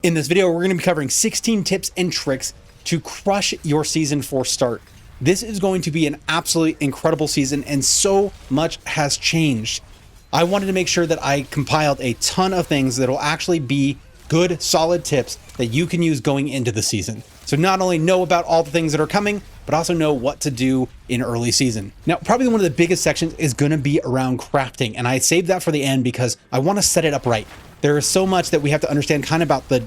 In this video, we're going to be covering 16 tips and tricks to crush your Season 4 start. This is going to be an absolutely incredible season, and so much has changed. I wanted to make sure that I compiled a ton of things that will actually be good, solid tips that you can use going into the season. So not only know about all the things that are coming, but also know what to do in early season. Now, probably one of the biggest sections is going to be around crafting, and I saved that for the end because I want to set it up right. There is so much that we have to understand kind of about the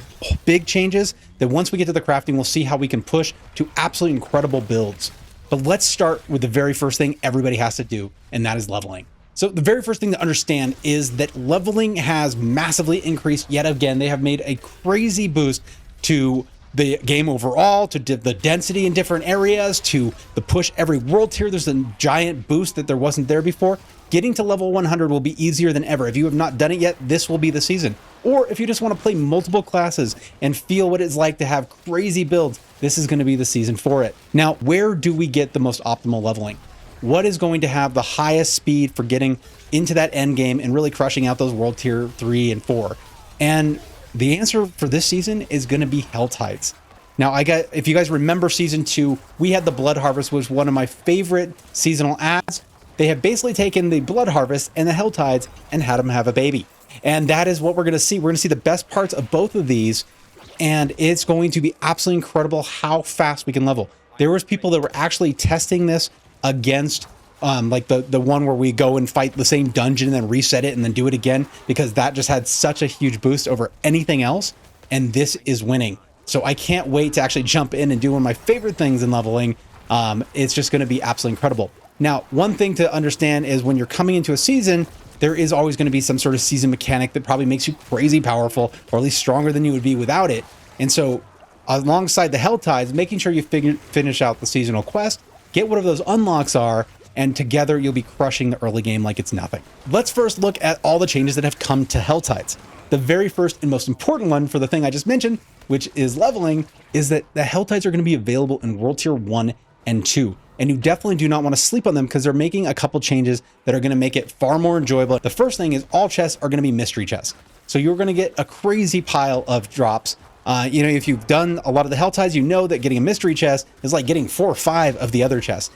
big changes that once we get to the crafting, we'll see how we can push to absolutely incredible builds. But let's start with the very first thing everybody has to do, and that is leveling. So the very first thing to understand is that leveling has massively increased yet again. They have made a crazy boost to the game overall, to the density in different areas, to the push every world tier. There's a giant boost that there wasn't there before. Getting to level 100 will be easier than ever. If you have not done it yet, this will be the season. Or if you just want to play multiple classes and feel what it's like to have crazy builds, this is going to be the season for it. Now, where do we get the most optimal leveling? What is going to have the highest speed for getting into that end game and really crushing out those world tier 3 and 4? And the answer for this season is going to be Hell Tides. Now, if you guys remember season 2, we had the Blood Harvest, which was one of my favorite seasonal ads. They have basically taken the Blood Harvest and the Hell Tides and had them have a baby. And that is what we're going to see. We're going to see the best parts of both of these, and it's going to be absolutely incredible how fast we can level. There was people that were actually testing this against like the one where we go and fight the same dungeon and then reset it and then do it again, because that just had such a huge boost over anything else, and this is winning. So I can't wait to actually jump in and do one of my favorite things in leveling. It's just going to be absolutely incredible. Now, one thing to understand is when you're coming into a season, there is always going to be some sort of season mechanic that probably makes you crazy powerful, or at least stronger than you would be without it. And so alongside the Hell Tides, making sure you finish out the seasonal quest, get whatever those unlocks are, and together you'll be crushing the early game like it's nothing. Let's first look at all the changes that have come to Hell Tides. The very first and most important one for the thing I just mentioned, which is leveling, is that the Hell Tides are going to be available in World Tier 1 and 2. And you definitely do not want to sleep on them because they're making a couple changes that are going to make it far more enjoyable. The first thing is all chests are going to be mystery chests. So you're going to get a crazy pile of drops. If you've done a lot of the Hell Tides, you know that getting a mystery chest is like getting 4 or 5 of the other chests.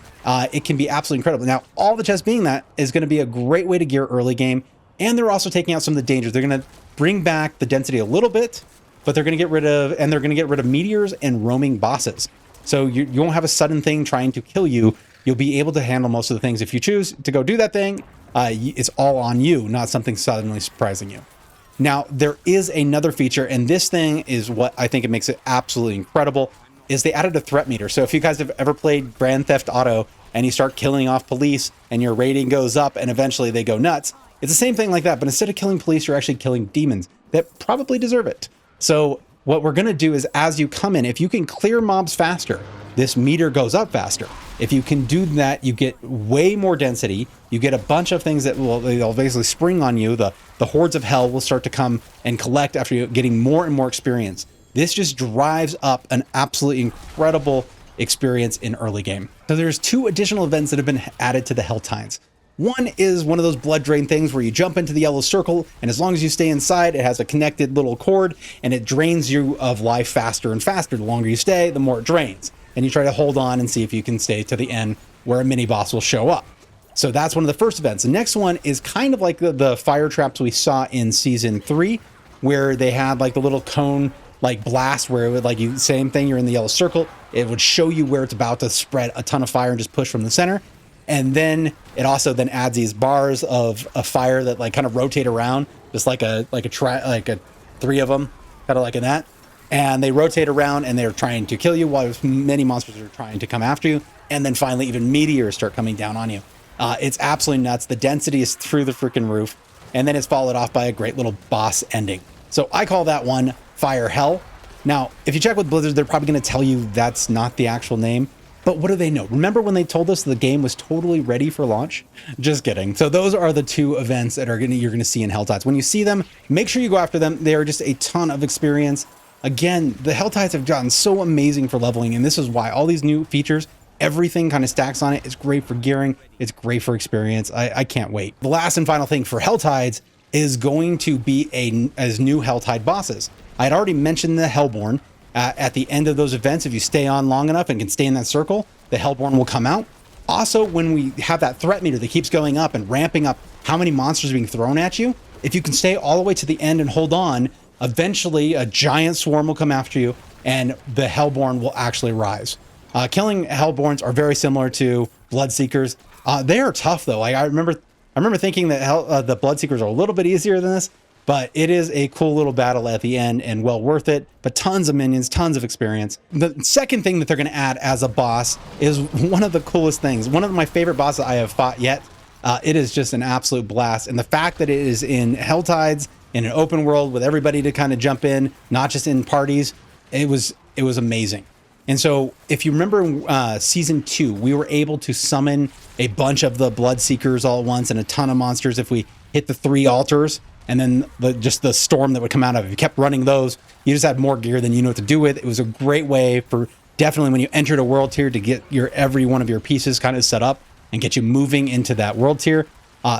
It can be absolutely incredible. Now, all the chests being that is going to be a great way to gear early game. And they're also taking out some of the dangers. They're going to bring back the density a little bit, but they're going to get rid of meteors and roaming bosses. So you won't have a sudden thing trying to kill you. You'll be able to handle most of the things. If you choose to go do that thing, it's all on you, not something suddenly surprising you. Now, there is another feature, and this thing is what I think it makes it absolutely incredible, is they added a threat meter. So if you guys have ever played Grand Theft Auto and you start killing off police and your rating goes up and eventually they go nuts, it's the same thing like that, but instead of killing police, you're actually killing demons that probably deserve it. So what we're going to do is, as you come in, if you can clear mobs faster, this meter goes up faster. If you can do that, you get way more density. You get a bunch of things that they'll basically spring on you. The hordes of hell will start to come and collect after you getting more and more experience. This just drives up an absolutely incredible experience in early game. So there's 2 additional events that have been added to the Hell Tides. One is one of those blood drain things where you jump into the yellow circle, and as long as you stay inside, it has a connected little cord, and it drains you of life faster and faster. The longer you stay, the more it drains. And you try to hold on and see if you can stay to the end where a mini boss will show up. So that's one of the first events. The next one is kind of like the fire traps we saw in season 3, where they had like the little cone like blast where it would same thing, you're in the yellow circle. It would show you where it's about to spread a ton of fire and just push from the center. And then it also then adds these bars of a fire that like kind of rotate around, just like a 3 of them, kind of like in that. And they rotate around and they're trying to kill you while many monsters are trying to come after you. And then finally, even meteors start coming down on you. It's absolutely nuts. The density is through the freaking roof. And then it's followed off by a great little boss ending. So I call that one Fire Hell. Now, if you check with Blizzard, they're probably going to tell you that's not the actual name. But what do they know? Remember when they told us the game was totally ready for launch? Just kidding. So those are the 2 events that you're going to see in Hell Tides. When you see them, make sure you go after them. They are just a ton of experience. Again, the Hell Tides have gotten so amazing for leveling, and this is why all these new features, everything kind of stacks on it. It's great for gearing. It's great for experience. I can't wait. The last and final thing for Hell Tides is going to be as new Hell Tide bosses. I had already mentioned the Hellborn. At the end of those events, if you stay on long enough and can stay in that circle, the Hellborn will come out. Also, when we have that threat meter that keeps going up and ramping up how many monsters are being thrown at you, if you can stay all the way to the end and hold on, eventually a giant swarm will come after you and the Hellborn will actually rise. Killing Hellborns are very similar to Bloodseekers. They are tough though. Like I remember thinking that the Bloodseekers are a little bit easier than this, but it is a cool little battle at the end and well worth it. But tons of minions, tons of experience. The second thing that they're going to add as a boss is one of the coolest things. One of my favorite bosses I have fought yet. It is just an absolute blast. And the fact that it is in Helltides, in an open world with everybody to kind of jump in, not just in parties, it was amazing. And so if you remember season 2, we were able to summon a bunch of the Bloodseekers all at once and a ton of monsters if we hit the 3 altars. And then just the storm that would come out of it. If you kept running those, you just had more gear than you know what to do with. It was a great way for definitely when you entered a world tier to get every one of your pieces kind of set up and get you moving into that world tier.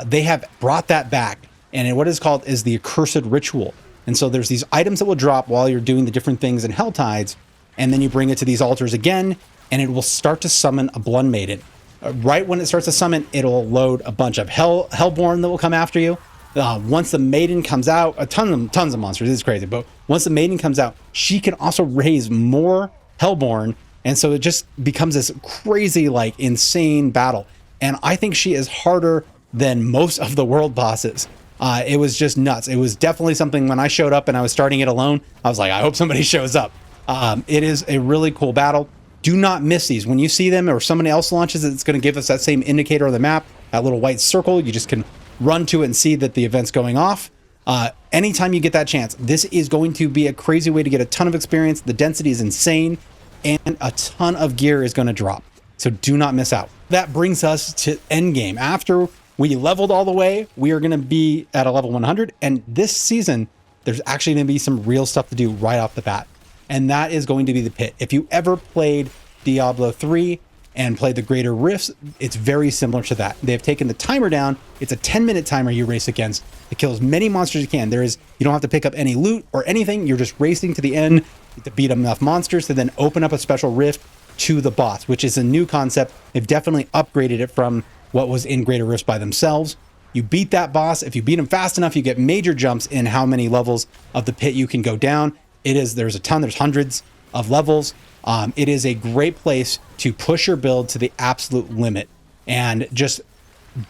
They have brought that back. And what is called is the accursed ritual. And so there's these items that will drop while you're doing the different things in Helltides. And then you bring it to these altars again, and it will start to summon a Blood Maiden. Right when it starts to summon, it'll load a bunch of Hellborn that will come after you. Once the maiden comes out, tons of monsters, it's crazy, but once the maiden comes out, she can also raise more Hellborn, and so it just becomes this crazy, like, insane battle. And I think she is harder than most of the world bosses. It was just nuts. It was definitely something when I showed up and I was starting it alone, I was like, I hope somebody shows up. It is a really cool battle. Do not miss these. When you see them or somebody else launches it, it's going to give us that same indicator on the map, that little white circle. You just can run to it and see that the event's going off. Anytime you get that chance, this is going to be a crazy way to get a ton of experience. The density is insane and a ton of gear is going to drop. So do not miss out. That brings us to endgame. After we leveled all the way, we are going to be at a level 100. And this season, there's actually going to be some real stuff to do right off the bat. And that is going to be the pit. If you ever played Diablo 3 and played the Greater Rifts, it's very similar to that. They've taken the timer down. It's a 10-minute timer you race against to kill as many monsters as you can. You don't have to pick up any loot or anything. You're just racing to the end to beat enough monsters to then open up a special rift to the boss, which is a new concept. They've definitely upgraded it from what was in Greater Rifts by themselves. You beat that boss. If you beat him fast enough, you get major jumps in how many levels of the pit you can go down. There's hundreds of levels. It is a great place to push your build to the absolute limit and just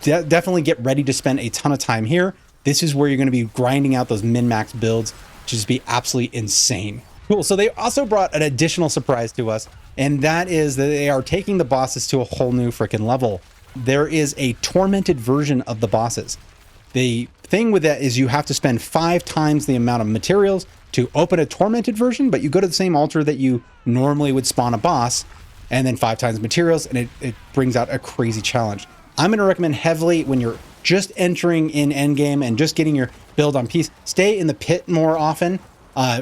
definitely get ready to spend a ton of time here. This is where you're going to be grinding out those min-max builds to just be absolutely insane. Cool. So they also brought an additional surprise to us, and that is that they are taking the bosses to a whole new freaking level. There is a tormented version of the bosses. The thing with that is you have to spend 5 times the amount of materials to open a tormented version, but you go to the same altar that you normally would spawn a boss, and then 5 times materials, and it brings out a crazy challenge. I'm going to recommend heavily when you're just entering in endgame and just getting your build on peace, stay in the pit more often.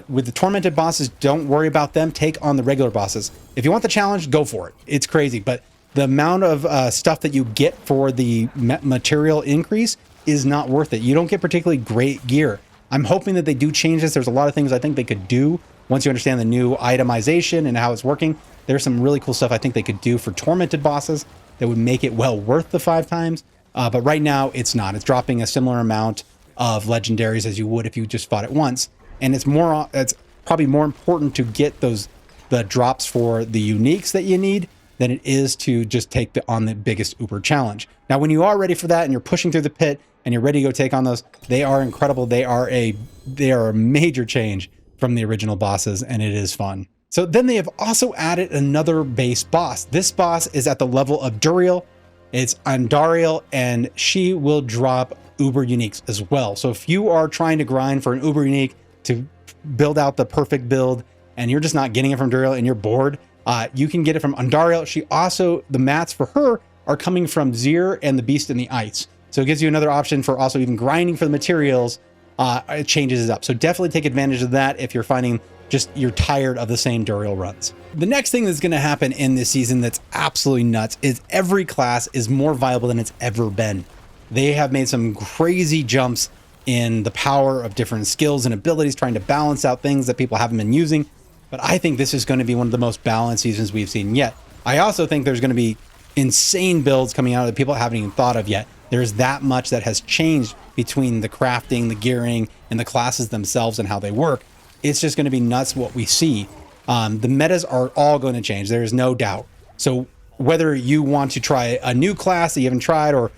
With the tormented bosses, don't worry about them. Take on the regular bosses. If you want the challenge, go for it. It's crazy, but the amount of stuff that you get for the material increase is not worth it. You don't get particularly great gear. I'm hoping that they do change this. There's a lot of things I think they could do once you understand the new itemization and how it's working. There's some really cool stuff I think they could do for tormented bosses that would make it well worth the 5 times. But right now it's not. It's dropping a similar amount of legendaries as you would if you just fought it once. And it's probably more important to get the drops for the uniques that you need than it is to just take on the biggest uber challenge. Now, when you are ready for that and you're pushing through the pit and you're ready to go take on those, they are incredible. They are a major change from the original bosses, and it is fun. So then they have also added another base boss. This boss is at the level of Duriel. It's Andariel, and she will drop uber uniques as well. So if you are trying to grind for an uber unique to build out the perfect build and you're just not getting it from Duriel and you're bored, you can get it from Andariel. The mats for her are coming from Zir and the Beast in the Ice. So it gives you another option for also even grinding for the materials. It changes it up. So definitely take advantage of that if you're finding you're tired of the same Duriel runs. The next thing that's going to happen in this season that's absolutely nuts is every class is more viable than it's ever been. They have made some crazy jumps in the power of different skills and abilities, trying to balance out things that people haven't been using. But I think this is going to be one of the most balanced seasons we've seen yet. I also think there's going to be insane builds coming out that people haven't even thought of yet. There's that much that has changed between the crafting, the gearing, and the classes themselves and how they work. It's just going to be nuts what we see. The metas are all going to change. There is no doubt. So whether you want to try a new class that you haven't tried, or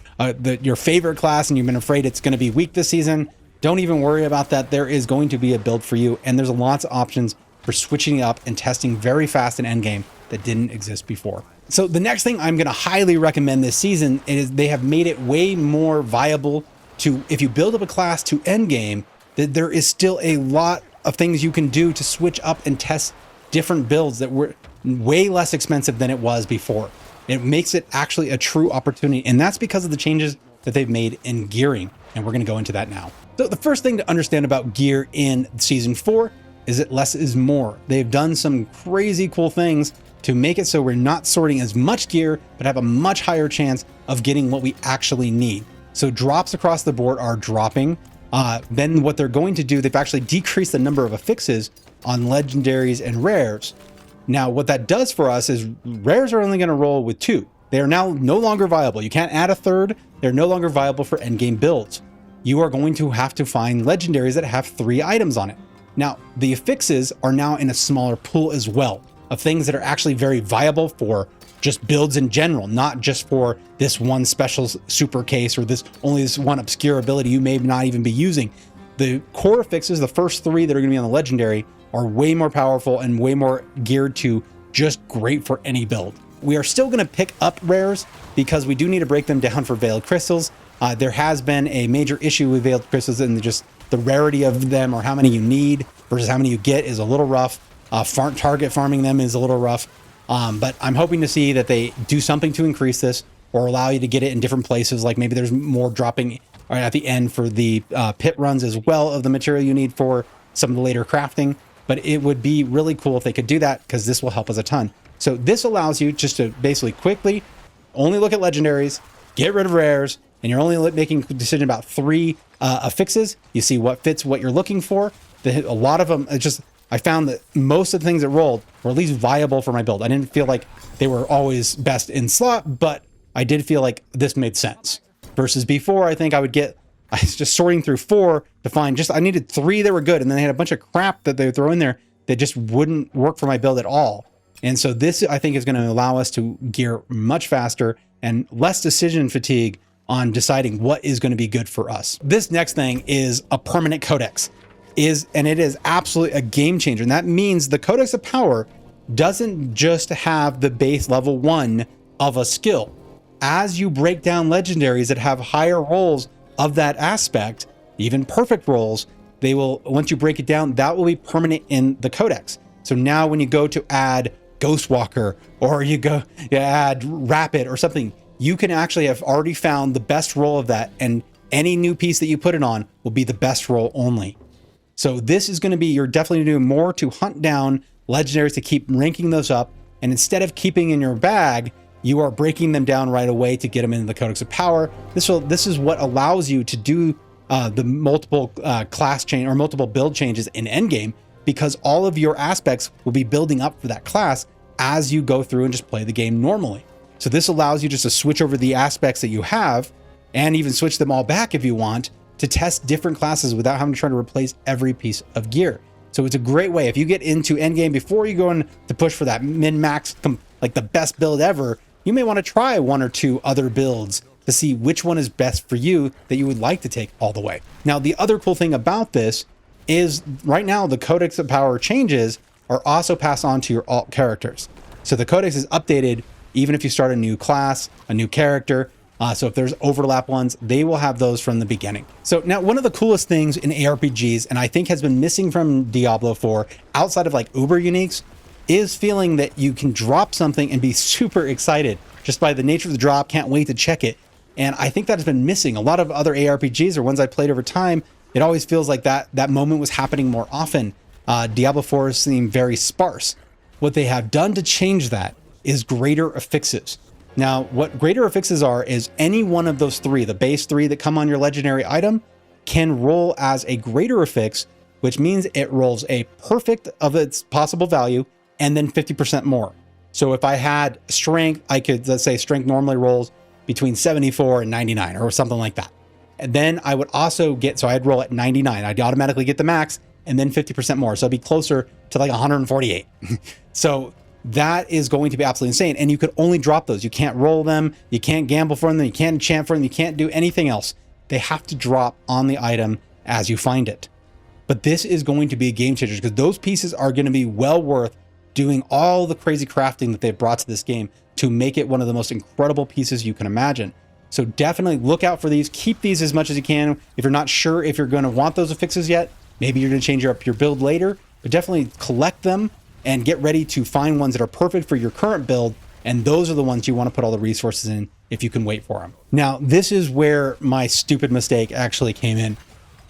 your favorite class and you've been afraid it's going to be weak this season, don't even worry about that. There is going to be a build for you, and there's lots of options for switching up and testing very fast in endgame that didn't exist before. So the next thing I'm going to highly recommend this season is they have made it way more viable to, if you build up a class to endgame, that there is still a lot of things you can do to switch up and test different builds that were way less expensive than it was before. It makes it actually a true opportunity, and that's because of the changes that they've made in gearing, and we're going to go into that now. So the first thing to understand about gear in Season 4 is that less is more. They've done some crazy cool things to make it so we're not sorting as much gear, but have a much higher chance of getting what we actually need. So drops across the board are dropping. Then what they're going to do, they've actually decreased the number of affixes on legendaries and rares. Now, what that does for us is rares are only going to roll with 2. They are now no longer viable. You can't add a third. They're no longer viable for endgame builds. You are going to have to find legendaries that have 3 items on it. Now, the affixes are now in a smaller pool as well, of things that are actually very viable for just builds in general, not just for this one special super case or this one obscure ability you may not even be using. The core affixes, the first 3 that are going to be on the legendary, are way more powerful and way more geared to just great for any build. We are still going to pick up rares because we do need to break them down for veiled crystals. There has been a major issue with veiled crystals, and just the rarity of them, or how many you need versus how many you get, is a little rough. Target farming them is a little rough. But I'm hoping to see that they do something to increase this, or allow you to get it in different places. Like maybe there's more dropping at the end for the pit runs as well of the material you need for some of the later crafting. But it would be really cool if they could do that, because this will help us a ton. So this allows you just to basically quickly only look at legendaries, get rid of rares, and you're only making a decision about 3 affixes. You see what fits what you're looking for. A lot of them, I found that most of the things that rolled were at least viable for my build. I didn't feel like they were always best in slot, but I did feel like this made sense. Versus before, I think I was just sorting through 4 to find I needed 3 that were good, and then they had a bunch of crap that they would throw in there that just wouldn't work for my build at all. And so this, I think, is going to allow us to gear much faster and less decision fatigue on deciding what is going to be good for us. This next thing is a permanent codex. And it is absolutely a game changer. And that means the Codex of Power doesn't just have the base level 1 of a skill. As you break down legendaries that have higher rolls of that aspect, even perfect rolls, they will, once you break it down, that will be permanent in the Codex. So now when you go to add Ghostwalker, or you add Rapid or something, you can actually have already found the best roll of that, and any new piece that you put it on will be the best roll only. So this is going to be, you're definitely doing more to hunt down legendaries to keep ranking those up. And instead of keeping in your bag, you are breaking them down right away to get them into the Codex of Power. This is what allows you to do the multiple class change or multiple build changes in endgame, because all of your aspects will be building up for that class as you go through and just play the game normally. So this allows you just to switch over the aspects that you have, and even switch them all back if you want, to test different classes without having to try to replace every piece of gear. So it's a great way. If you get into endgame before you go in to push for that min-max, like the best build ever, you may want to try 1 or 2 other builds to see which one is best for you that you would like to take all the way. Now, the other cool thing about this is right now the Codex of Power changes are also passed on to your alt characters. So the Codex is updated even if you start a new class, a new character. So if there's overlap ones, they will have those from the beginning. So now one of the coolest things in ARPGs, and I think has been missing from Diablo 4, outside of like uber uniques, is feeling that you can drop something and be super excited just by the nature of the drop, can't wait to check it. And I think that has been missing. A lot of other ARPGs or ones I played over time, it always feels like that moment was happening more often. Diablo 4 seemed very sparse. What they have done to change that is greater affixes. Now, what greater affixes are is any one of those 3, the base 3 that come on your legendary item, can roll as a greater affix, which means it rolls a perfect of its possible value and then 50% more. So if I had strength, I could, let's say strength normally rolls between 74 and 99 or something like that. And then I would also get, so I'd roll at 99. I'd automatically get the max and then 50% more. So it'd be closer to like 148. So that is going to be absolutely insane. And you could only drop those. You can't roll them. You can't gamble for them. You can't enchant for them. You can't do anything else. They have to drop on the item as you find it. But this is going to be a game changer because those pieces are going to be well worth doing all the crazy crafting that they've brought to this game to make it one of the most incredible pieces you can imagine. So definitely look out for these. Keep these as much as you can. If you're not sure if you're going to want those affixes yet, maybe you're going to change up your build later, but definitely collect them and get ready to find ones that are perfect for your current build. And those are the ones you want to put all the resources in if you can wait for them. Now, this is where my stupid mistake actually came in.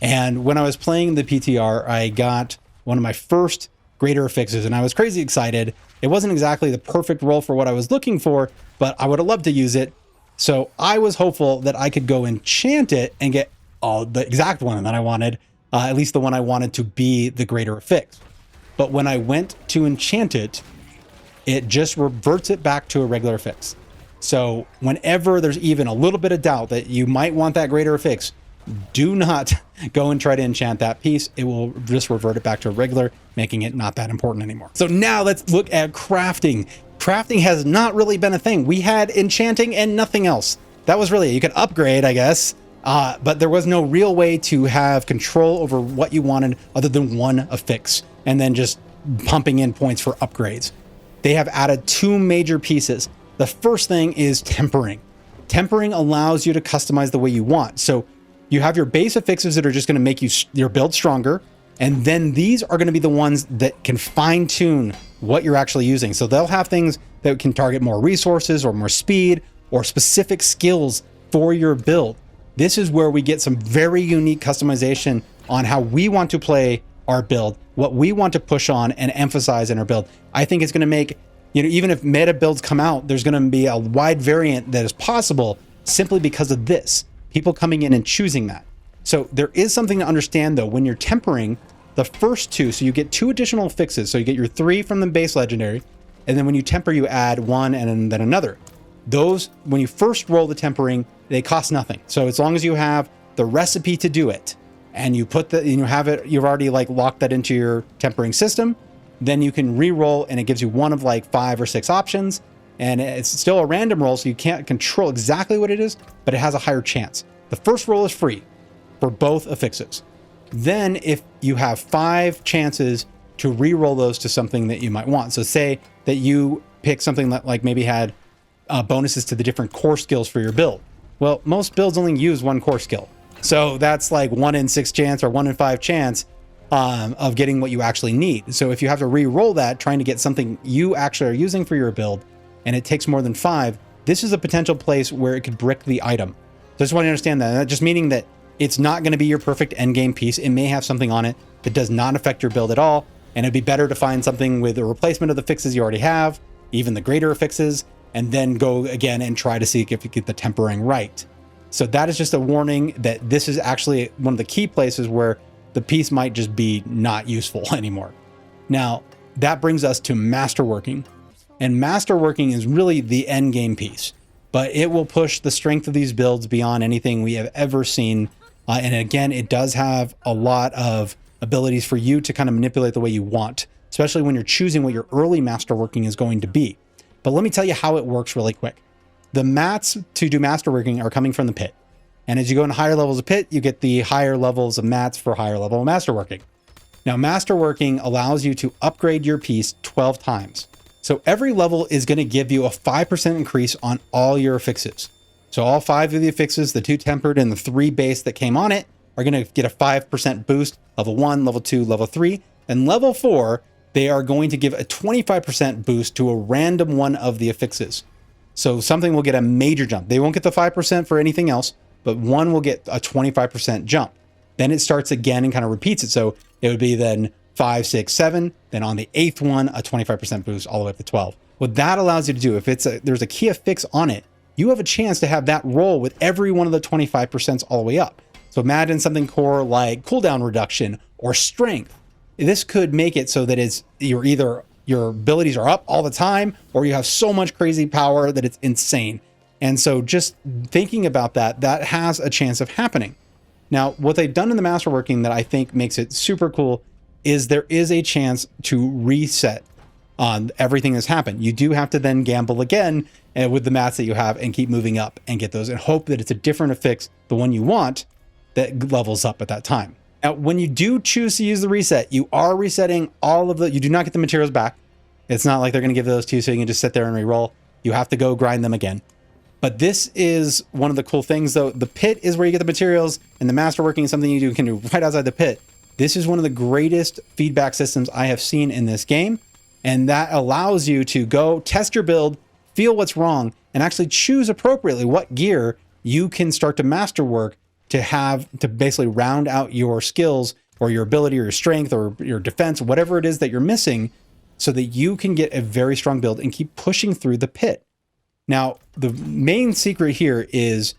And when I was playing the PTR, I got one of my first greater affixes and I was crazy excited. It wasn't exactly the perfect roll for what I was looking for, but I would have loved to use it. So I was hopeful that I could go enchant it and get the exact one that I wanted, at least the one I wanted to be the greater affix. But when I went to enchant it, it just reverts it back to a regular affix. So whenever there's even a little bit of doubt that you might want that greater affix, do not go and try to enchant that piece. It will just revert it back to a regular, making it not that important anymore. So now let's look at crafting. Crafting has not really been a thing. We had enchanting and nothing else. That was really it. You could upgrade, I guess, but there was no real way to have control over what you wanted other than one affix and then just pumping in points for upgrades. They have added two major pieces. The first thing is tempering. Tempering allows you to customize the way you want. So you have your base affixes that are just going to make your build stronger. And then these are going to be the ones that can fine tune what you're actually using. So they'll have things that can target more resources or more speed or specific skills for your build. This is where we get some very unique customization on how we want to play our build, what we want to push on and emphasize in our build. I think it's going to make, even if meta builds come out, there's going to be a wide variant that is possible simply because of this. People coming in and choosing that. So there is something to understand though, when you're tempering the first two, so you get two additional fixes. So you get your 3 from the base legendary, and then when you temper, you add 1 and then another. Those, when you first roll the tempering, they cost nothing. So as long as you have the recipe to do it, and you put you've already like locked that into your tempering system, then you can re-roll and it gives you one of like 5 or 6 options. And it's still a random roll, so you can't control exactly what it is, but it has a higher chance. The first roll is free for both affixes. Then if you have 5 chances to re-roll those to something that you might want. So say that you pick something that like maybe had bonuses to the different core skills for your build. Well, most builds only use 1 core skill. So that's like 1 in 6 chance or 1 in 5 chance of getting what you actually need. So if you have to re-roll that, trying to get something you actually are using for your build, and it takes more than 5, this is a potential place where it could brick the item. So I just want you to understand that. Just meaning that it's not going to be your perfect endgame piece. It may have something on it that does not affect your build at all. And it'd be better to find something with a replacement of the fixes you already have, even the greater affixes, and then go again and try to see if you get the tempering right. So that is just a warning that this is actually one of the key places where the piece might just be not useful anymore. Now, that brings us to masterworking. And masterworking is really the end game piece, but it will push the strength of these builds beyond anything we have ever seen. And again, it does have a lot of abilities for you to kind of manipulate the way you want, especially when you're choosing what your early masterworking is going to be. But let me tell you how it works really quick. The mats to do masterworking are coming from the pit. And as you go into higher levels of pit, you get the higher levels of mats for higher level of masterworking. Now, masterworking allows you to upgrade your piece 12 times. So every level is going to give you a 5% increase on all your affixes. So all 5 of the affixes, the 2 tempered and the 3 base that came on it, are going to get a 5% boost, level 1, level 2, level 3. And level 4, they are going to give a 25% boost to a random one of the affixes. So something will get a major jump. They won't get the 5% for anything else, but one will get a 25% jump. Then it starts again and kind of repeats it. So it would be then 5, 6, 7, then on the 8th one, a 25% boost all the way up to 12. What that allows you to do, if there's a key affix on it, you have a chance to have that roll with every one of the 25% all the way up. So imagine something core like cooldown reduction or strength. This could make it so that your abilities are up all the time, or you have so much crazy power that it's insane. And so just thinking about that has a chance of happening. Now, what they've done in the masterworking that I think makes it super cool is there is a chance to reset on everything that's happened. You do have to then gamble again with the mats that you have and keep moving up and get those and hope that it's a different affix, the one you want, that levels up at that time. Now, when you do choose to use the reset, you are resetting all of you do not get the materials back. It's not like they're going to give those to you so you can just sit there and re-roll. You have to go grind them again. But this is one of the cool things, though. The pit is where you get the materials, and the masterworking is something you can do right outside the pit. This is one of the greatest feedback systems I have seen in this game, and that allows you to go test your build, feel what's wrong, and actually choose appropriately what gear you can start to masterwork to basically round out your skills or your ability or your strength or your defense, whatever it is that you're missing, so that you can get a very strong build and keep pushing through the pit. Now, the main secret here is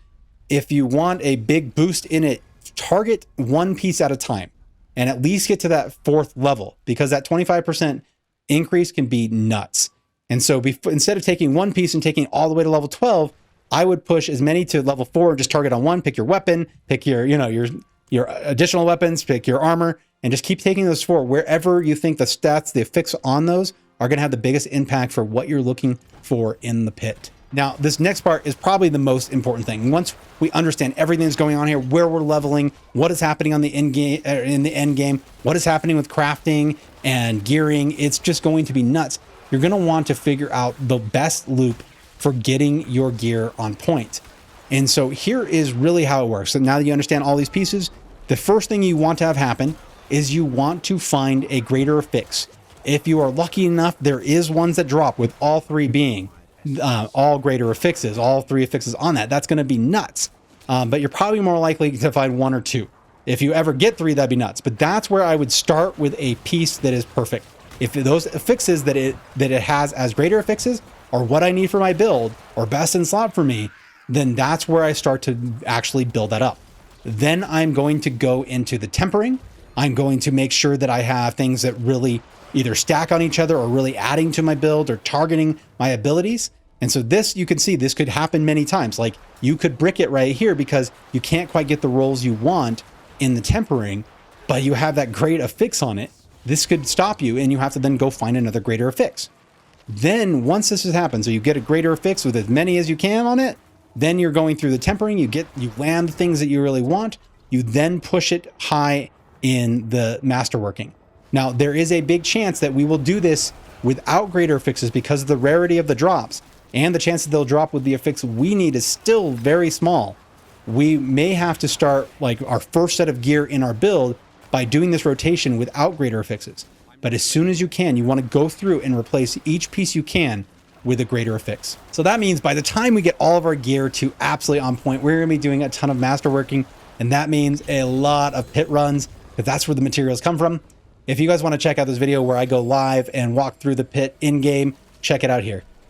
if you want a big boost in it, target one piece at a time and at least get to that 4th level, because that 25% increase can be nuts. And so instead of taking one piece and taking all the way to level 12, I would push as many to level 4 and just target on one, pick your weapon, pick your additional weapons, pick your armor, and just keep taking those 4 wherever you think the stats, the affix on those are going to have the biggest impact for what you're looking for in the pit. Now, this next part is probably the most important thing. Once we understand everything that's going on here, where we're leveling, what is happening on the in the end game, what is happening with crafting and gearing, it's just going to be nuts. You're going to want to figure out the best loop for getting your gear on point. And so here is really how it works. So now that you understand all these pieces, the first thing you want to have happen is you want to find a greater affix. If you are lucky enough, there is ones that drop with all 3 being all greater affixes, all 3 affixes on that. That's going to be nuts. But you're probably more likely to find 1 or 2. If you ever get 3, that'd be nuts. But that's where I would start with a piece that is perfect. If those affixes that it has as greater affixes are what I need for my build or best in slot for me, then that's where I start to actually build that up. Then I'm going to go into the tempering. I'm going to make sure that I have things that really either stack on each other or really adding to my build or targeting my abilities. And so this, you can see this could happen many times. Like you could brick it right here because you can't quite get the rolls you want in the tempering, but you have that great affix on it. This could stop you and you have to then go find another greater affix. Then once this has happened, so you get a greater affix with as many as you can on it, then you're going through the tempering, you land things that you really want, you then push it high in the masterworking. Now, there is a big chance that we will do this without greater affixes because of the rarity of the drops, and the chance that they'll drop with the affix we need is still very small. We may have to start like our first set of gear in our build by doing this rotation without greater affixes. But as soon as you can, you want to go through and replace each piece you can with a greater affix. So that means by the time we get all of our gear to absolutely on point, we're going to be doing a ton of masterworking, and that means a lot of pit runs, because that's where the materials come from. If you guys want to check out this video where I go live and walk through the pit in-game, check it out here.